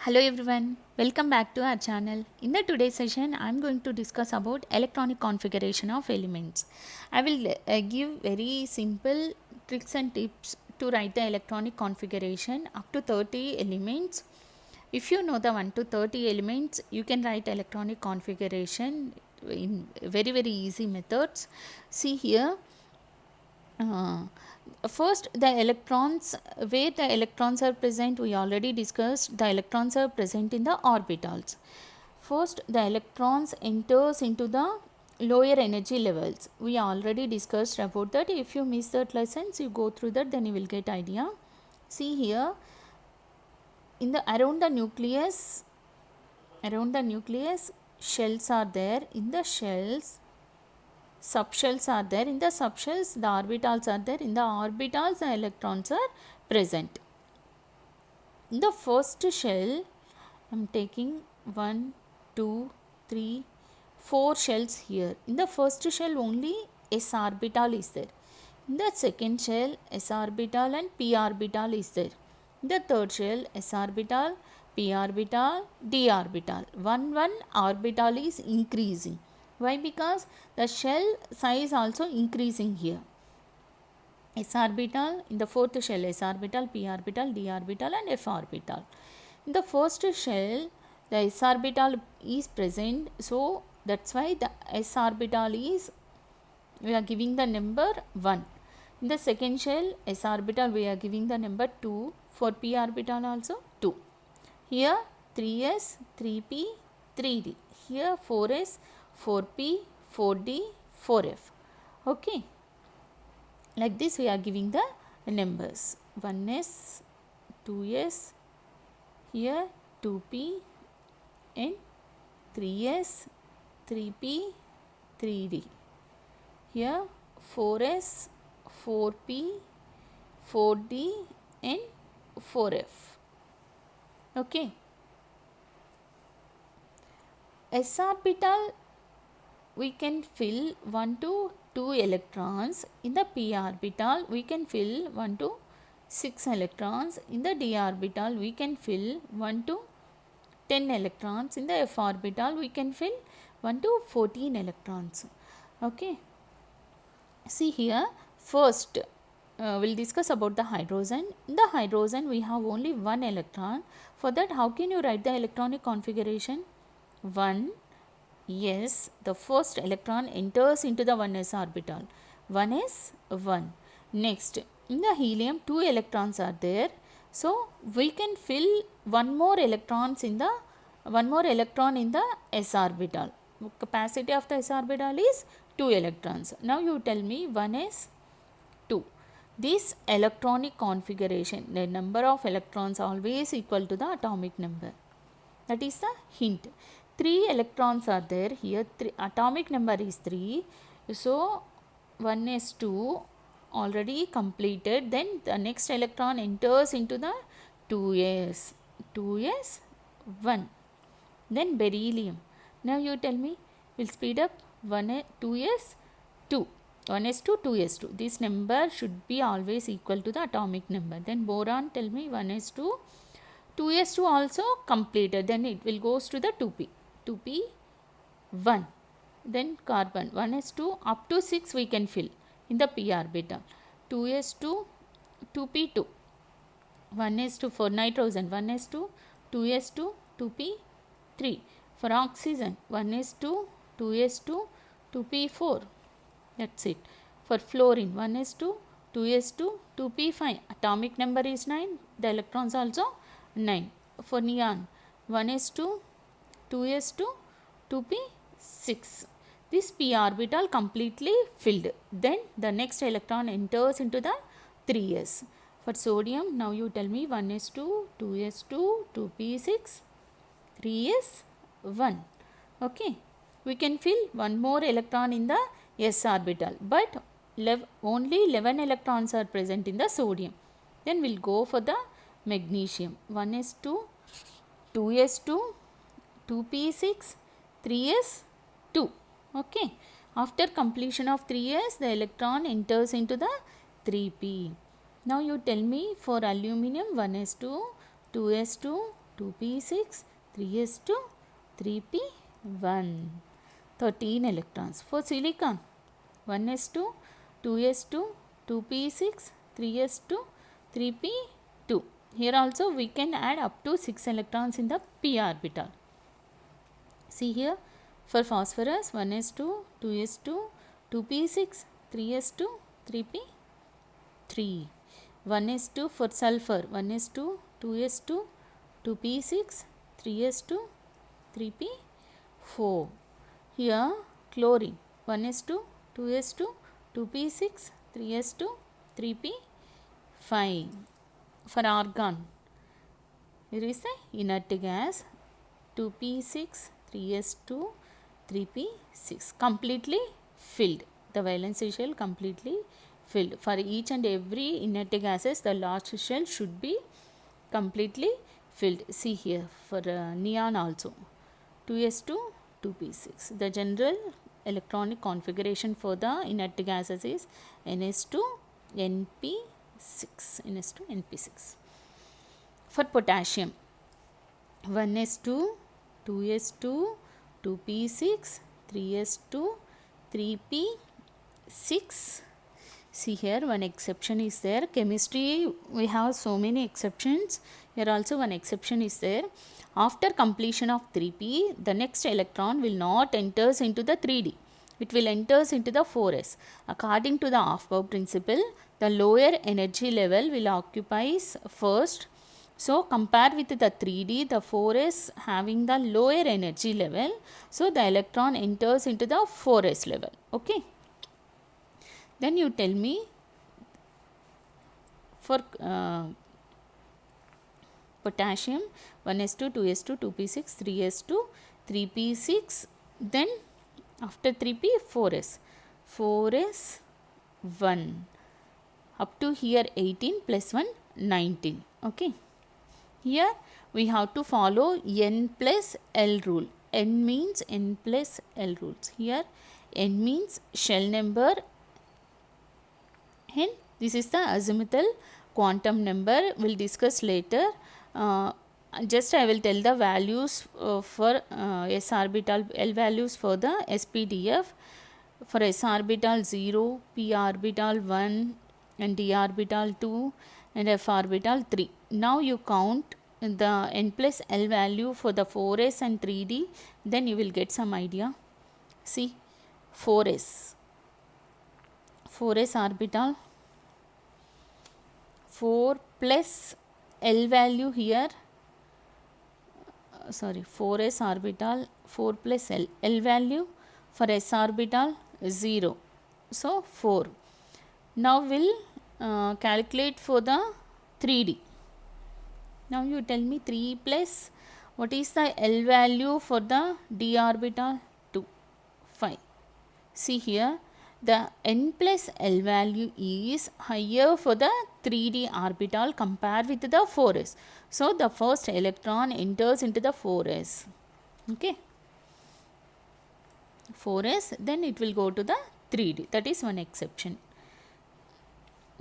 Hello everyone, welcome back to our channel. In the today's session, I am going to discuss about electronic configuration of elements. I will give very simple tricks and tips to write the electronic configuration up to 30 elements. If you know the 1 to 30 elements, you can write electronic configuration in very easy methods. See here. Uh, First, the electrons, where the electrons are present, we already discussed the electrons are present in the orbitals. First, the electrons enters into the lower energy levels. We already discussed about that. If you miss that lessons, you go through that, then you will get idea. See here, in the around the nucleus, shells are there. In the shells, subshells are there. In the subshells, the orbitals are there. In the orbitals, the electrons are present. In the first shell, I am taking 1, 2, 3, 4 shells here. In the first shell, only s orbital is there. In the second shell, s orbital and p orbital is there. In the third shell, s orbital, p orbital, d orbital. One orbital is increasing. Why? Because the shell size also increasing here. S orbital, in the fourth shell, s orbital, p orbital, d orbital and f orbital. In the first shell, the s orbital is present, so that's why the s orbital is, we are giving the number 1. In the second shell, s orbital, we are giving the number 2. For p orbital also 2. Here 3s, 3p, 3d. Here 4s, 4p, 4d, 4f. Okay. Like this we are giving the numbers. 1s, 2s, here 2p and 3s, 3p, 3d. Here 4s, 4p, 4d and 4f. Okay. S orbital, we can fill 1 to 2 electrons. In the p orbital, we can fill 1 to 6 electrons. In the d orbital, we can fill 1 to 10 electrons. In the f orbital, we can fill 1 to 14 electrons. Okay. See here, first we'll discuss about the hydrogen. In the hydrogen, we have only 1 electron. For that, how can you write the electronic configuration? 1, yes, the first electron enters into the 1s orbital. 1s, 1. Next, in the helium, 2 electrons are there. So, we can fill one more electron in the s orbital. Capacity of the s orbital is 2 electrons. Now, you tell me 1s, 2. This electronic configuration, the number of electrons always equal to the atomic number. That is the hint. 3 electrons are there here. Atomic number is 3. So 1s2 already completed. Then the next electron enters into the 2s. 2s 1. Then beryllium. Now you tell me. We'll speed up. 2s 2. 1s2, 2s2. This number should be always equal to the atomic number. Then boron, tell me 1s2. 2s2 also completed. Then it will goes to the 2p. 2p 1. Then carbon 1s2 up to 6 we can fill in the p orbital. 2s2, 2p2. 1s2 for nitrogen. 1s2, 2s2, 2p 3. For oxygen 1s2, 2s2, 2p4. That's it. For fluorine 1s2, 2s2, 2p5. Atomic number is 9. The electrons also 9. For neon 1s2, 2s2, 2p6. This p orbital completely filled. Then the next electron enters into the 3s. For sodium, now you tell me 1s2, 2s2, 2p6, 3s 1. Okay. We can fill one more electron in the s orbital, but only 11 electrons are present in the sodium. Then we'll go for the magnesium. 1s2, 2s2, 2p6, 3s2. Okay. After completion of 3s, the electron enters into the 3p. Now you tell me for aluminum 1s2, 2s2, 2p6, 3s2, 3p1. 13 electrons. For silicon, 1s2, 2s2, 2p6, 3s2, 3p2. Here also we can add up to 6 electrons in the p orbital. See here, for phosphorus, 1s2, 2s2, 2p6, 3s2, 3p3. 1s2 for sulfur, 1s2, 2s2, 2p6, 3s2, 3p4. Here chlorine, 1s2, 2s2, 2p6, 3s2, 3p5. For argon, here is the inert gas, 2p6, 3s2, 3p6, completely filled. The valency shell completely filled. For each and every inert gases, the last shell should be completely filled. See here, for neon also, 2s2, 2p6. The general electronic configuration for the inert gases is ns2, np6. ns2, np6. For potassium, 1s2, 2s2, 2p6, 3s2, 3p6. See here, one exception is there. Chemistry, we have so many exceptions. Here also one exception is there. After completion of 3p, the next electron will not enters into the 3d. It will enters into the 4s. According to the Aufbau principle, the lower energy level will occupies first. So compare with the 3d, the 4s having the lower energy level. So the electron enters into the 4s level. Okay. Then you tell me for potassium, 1s2, 2s2, 2p6, 3s2, 3p6. Then after 3p, 4s. 4s, 1. Up to here 18 plus 1, 19. Okay. Here we have to follow n plus L rule. N means n plus L rules. Here n means shell number, and this is the azimuthal quantum number. We'll discuss later. Just I will tell the values for s orbital, L values for the SPDF. For s orbital 0, p orbital 1, and d orbital 2, and f orbital 3. Now you count the n plus L value for the 4s and 3d, then you will get some idea. See, 4s orbital, 4 plus L value here, 4s orbital, 4 plus L value for s orbital 0, so 4. Now we'll calculate for the 3d. Now you tell me 3 plus, what is the L value for the d orbital? 2, 5. See here, the n plus L value is higher for the 3d orbital compared with the 4s. So the first electron enters into the 4s. Okay. 4s, then it will go to the 3d. That is one exception.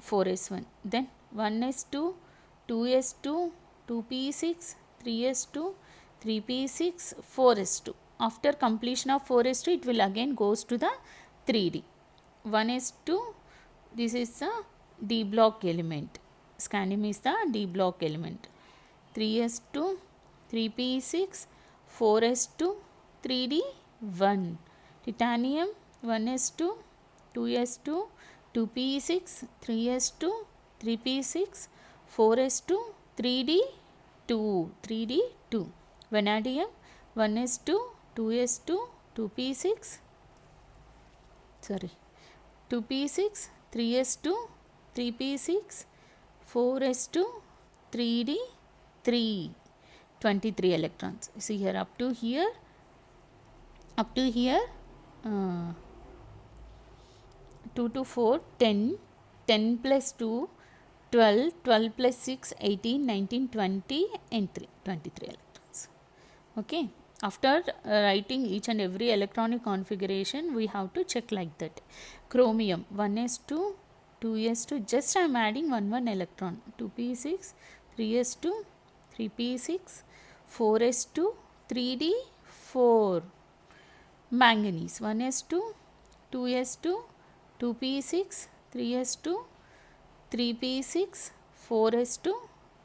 4s1. Then 1s2, 2s2, 2p6, 3s2, 3p6, 4s2. After completion of 4s2, it will again goes to the 3d. 1s2, this is the d block element. Scandium is the d block element. 3s2, 3p6, 4s2, 3d1. Titanium, 1s2, 2s2, 2p6, 3s2, 3p6, 4s2, 3d2. Vanadium, 1s2, 2s2, 2p6, 2p6, 3s2, 3p6, 4s2, 3d3. 23 electrons. See here, up to here 2 to 4, 10, 10 plus 2, 12, 12 plus 6, 18, 19, 20 and 3, 23 electrons. Okay. After writing each and every electronic configuration, we have to check like that. Chromium, 1s2, 2s2, just I am adding one electron, 2p6, 3s2, 3p6, 4s2 3d4. Manganese 1s2 2s2 2p6 3s2 3p6 4s2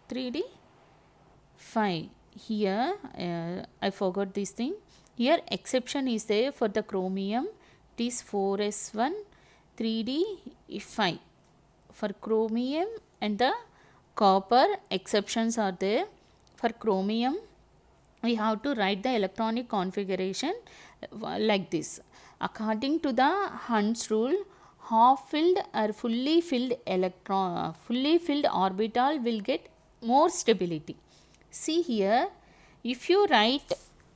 3d5. Here I forgot this thing. Here exception is there for the chromium. It is 4s1 3d5. For chromium and the copper, exceptions are there. For chromium, we have to write the electronic configuration like this. According to the Hund's rule, half filled or fully filled orbital will get more stability. See here, if you write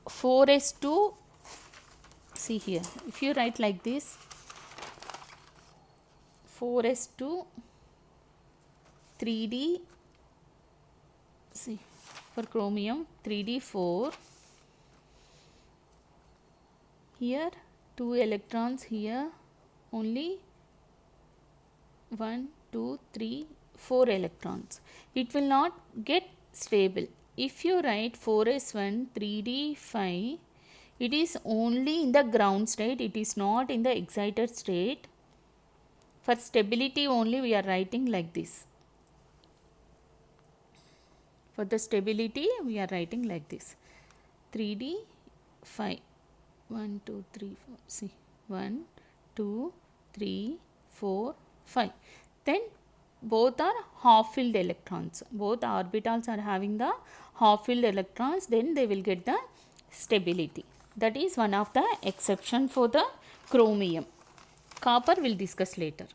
4s2, see here, if you write like this, 4s2 3d, see, for chromium 3d4, here 2 electrons, here only 1 2 3 4 electrons. It will not get stable. If you write 4s1 3d5, it is only in the ground state, it is not in the excited state. For stability only we are writing like this. For the stability we are writing like this. 3d5, 1 2 3 4, see, 1 2 3 4 5. Then both are half filled electrons. Both orbitals are having the half filled electrons, then they will get the stability. That is one of the exception for the chromium. Copper will discuss later.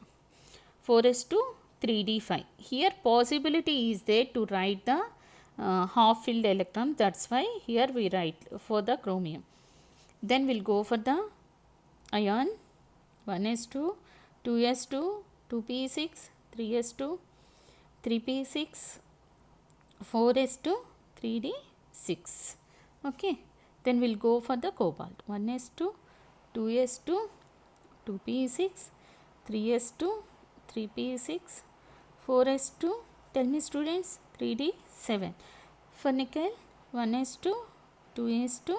4s2 3d5. Here possibility is there to write the half filled electron, that's why here we write for the chromium. Then we'll go for the ion. 1s2 2s2 2p6 3s2 3p6 4s2 3d6. Okay, then we'll go for the cobalt. 1s2 2s2 2p6 3s2 3p6 4s2, tell me students, 3d7. For nickel 1s2 2s2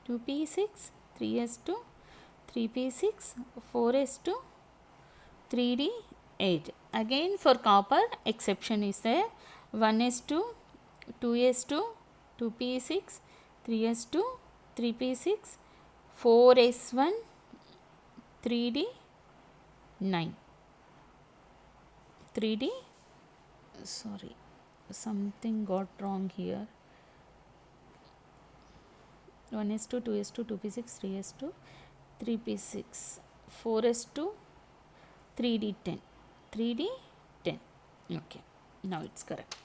2p6 3s2 3p6 4s2 3d8. Again for copper exception is there. 1s2 2s2 2p6 3s2 3p6 4s1 3d9. 3d, sorry, something got wrong here. 1s2 2s2 2p6 3s2 3p6 4s2 3d10. 3d10. Okay, now it's correct.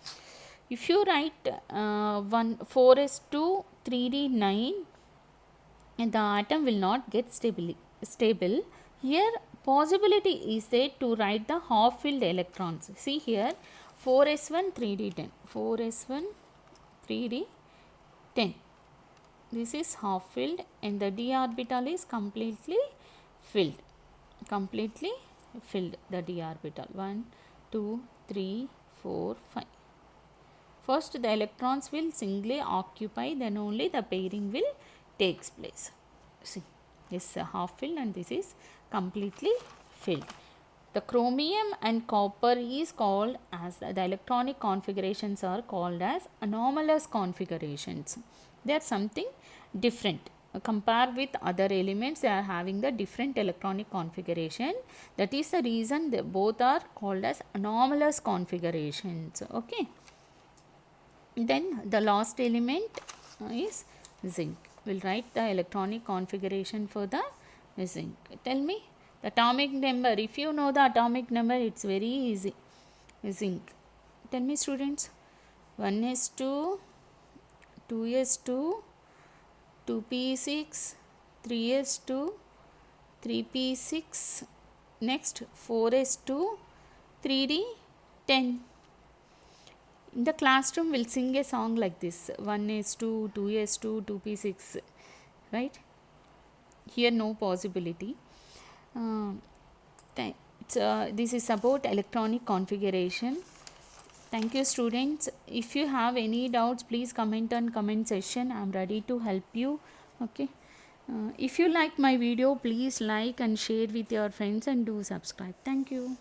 If you write 4s2 3d9, and the atom will not get stable. Here possibility is there to write the half filled electrons. See here 4s1 3d10, 4s1 3d10. This is half filled and the d orbital is completely filled. Completely filled the d orbital. 1 2 3 4 5. First the electrons will singly occupy, then only the pairing will takes place. See, this is half filled and this is completely filled. The chromium and copper is called as, the electronic configurations are called as anomalous configurations. They are something different. Compare with other elements, they are having the different electronic configuration. That is the reason they both are called as anomalous configurations. Okay. Then the last element is zinc. We'll write the electronic configuration for the zinc. Tell me the atomic number. If you know the atomic number, it's very easy. Zinc. Tell me students. 1s2 2s2 2p6 3s2 3p6, next 4s2 3d10. In the classroom we'll sing a song like this, 1s2 2s2 2p6, right? Here no possibility. This is about electronic configuration. Thank you, students. If you have any doubts, please comment on comment section. I'm ready to help you. Okay. If you like my video, please like and share with your friends and do subscribe. Thank you.